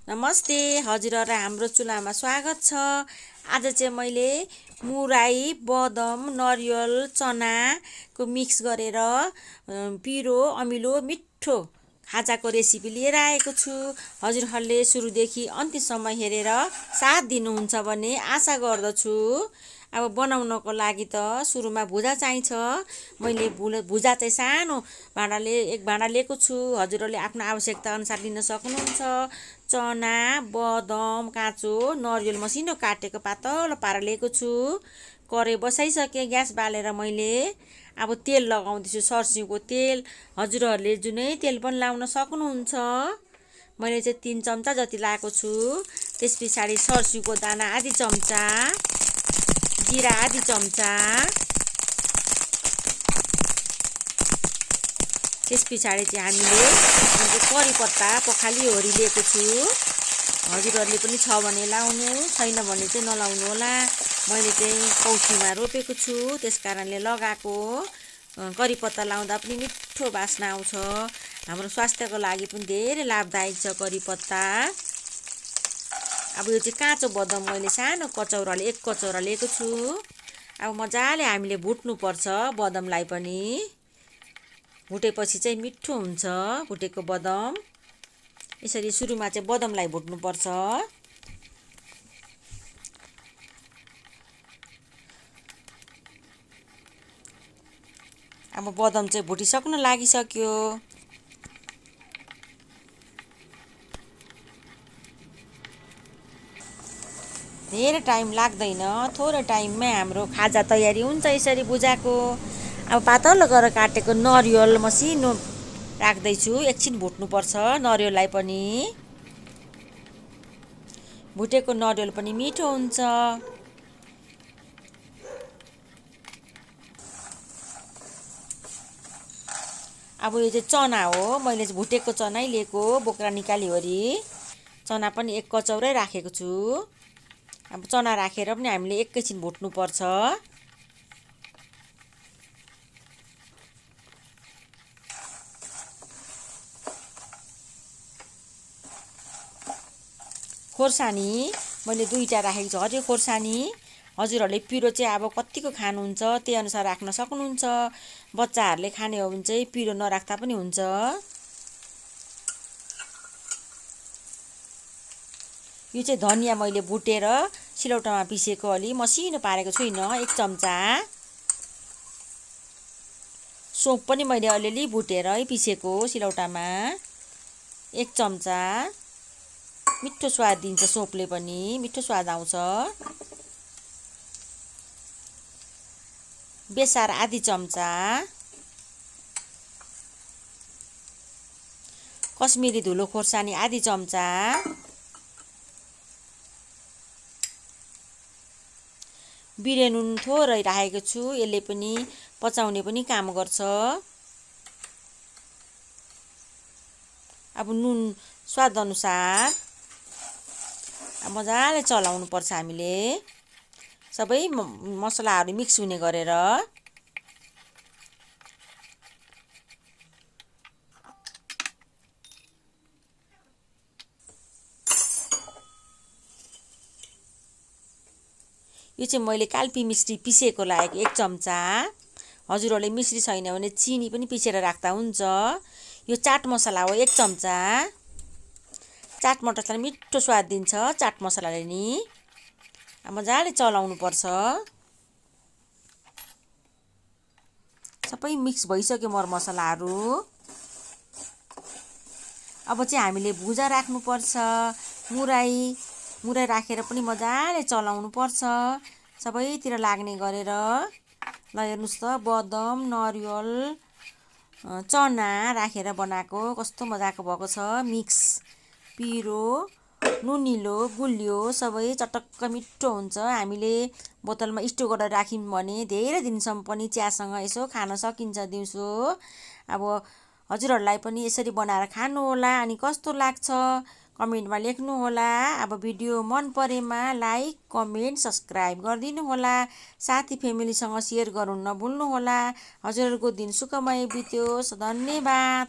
नमस्ते हजुरहरुलाई हाम्रो चुलामा स्वागत छ। आज चाहिँ मैले मुराई, बदम, नरिवल, चनाको मिक्स गरेर पिरो, अमिलो, मिठो खाजाको रेसिपी लिएर आएको छु। हजुरहरुले सुरुदेखि अन्त्यसम्म हेरेर साथ दिनुहुन्छ भन्ने आशा गर्दछु। अब बनाउनको लागि त सुरुमा भुजा चाहिन्छ। मैले भुजा चाहिँ सानो भाँडाले एक भाँडा लिएको छु। हजुरहरुले आफ्नो आवश्यकता अनुसार लिन सक्नुहुन्छ। चना, बदम काँचो, नरिवल मसिनो काटेको पातलो पारेर लिएको छु। कराई बसाइसके, ग्यास बालेर मैले अब तेल लगाउँदैछु, सर्सिउँको तेल। हजुरहरुले जुनै तेल पनि लाउन सक्नुहुन्छ। मैले चाहिँ 3 चम्चा जति लाएको छु। त्यसपछि सर्सिउँको दाना आधी चम्चा, जिरा आधी चम्चा, त्यसपछि चाहिँ हामीले करी पत्ता पखालीहरु लिएको छु। हजुरहरुले पनि छ भने लाउनु, छैन भने चाहिँ नलाउनु होला। मैले चाहिँ कौठीमा रोपेको छु, त्यसकारणले लगाएको। करी पत्ता लाउँदा पनि मिठो बास्ना आउँछ। हाम्रो स्वास्थ्यको लागि पनि धेरै लाभदायक छ करी पत्ता। अब यो चाहिँ काँचो बदम मैले सानो कचौराले 1 कचौरा लिएको छु। अब मजाले हामीले भुट्नु पर्छ बदमलाई पनि। भुटेपछि चाहिँ मिठो हुन्छ भुटेको बदम। यसरी सुरुमा चाहिँ बदमलाई भुट्नु पर्छ। अब बदम चाहिँ भुटिसक्न लागिसक्यो। धेरै टाइम लाग्दैन, थोरै टाइममै हाम्रो खाजा तयारी हुन्छ यसरी भुजाको। अब पातलो गरेर काटेको नरिवल मसिनो राख्दैछु। एकछिन भुट्नुपर्छ नरिवललाई पनि। भुटेको नरिवल पनि मिठो हुन्छ। अब यो चाहिँ चना हो, मैले भुटेको चनै लिएको, बोक्रा निकालिवरी। चना पनि 1 कचौरै राखेको छु। अब चना राखेर पनि हामीले एकैछिन भुट्नुपर्छ। खोर्सानी मैले 2टा राखेको छु, हरियो खोर्सानी। हजुरहरुले पिरो चाहिँ अब कतिको खानुहुन्छ त्यही अनुसार राख्न सक्नुहुन्छ। बच्चाहरुले खाने हो भने चाहिँ पिरो नराख्दा पनि हुन्छ। यो चाहिँ धनिया मैले भुटेर सिलौटामा पिसेको, अलि मसिनो पारेको छुइनँ, 1 चम्चा। सोप पनि मैले अलिअलि भुटेर पिसेको सिलौटामा, 1 चम्चा। मिठो स्वाद दिन्छ सोपले पनि, मिठो स्वाद आउँछ। बेसार आधी चम्चा, कश्मिरी धुलो खोर्सानी आधी चम्चा, बिरे नुन थोरै राखेको छु, यसले पनि पचाउने पनि काम गर्छ। अब नुन स्वाद अनुसार। अब मजाले चलाउनु पर्छ हामीले, सबै मसलाहरू मिक्स हुने गरेर। यो चाहिँ मैले काल्पी मिश्री पिसेको लागेको 1 चम्चा। हजुरहरुले मिश्री छैन भने चिनी पनि पिसेर राख्दा हुन्छ। यो चाट मसला हो 1 चम्चा। चाट मसलाले मिठो स्वाद दिन्छ, चाट मसलाले नि। मजाले चलाउनु पर्छ। सबै मिक्स भइसक्यो मरमसलाहरू। अब चाहिँ हामीले भुजा राख्नु पर्छ। मुराई राखेर पनि मजाले चलाउनु पर्छ, सबैतिर लाग्ने गरेर। ल हेर्नुस् त, बदम, नरिवल, चना राखेर बनाएको कस्तो मजाको भएको छ मिक्स। पिरो, नुनिलो, गुलियो सबै चटक्क मिठो हुन्छ। हामीले बोतलमा स्टोर गरेर राख्यौँ भने धेरै दिनसम्म पनि चियासँग यसो खान सकिन्छ दिउँसो। अब हजुरहरुलाई पनि यसरी बनाएर खानु होला, अनि कस्तो लाग्छ कमेन्टमा लेख्नु होला। अब भिडियो मन परेमा लाइक, कमेन्ट, सब्स्क्राइब गरिदिनु होला। साथी फ्यामिलीसँग सेयर गर्नु नभुल्नु होला। हजुरहरुको दिन सुखमय बित्योस्। धन्यवाद।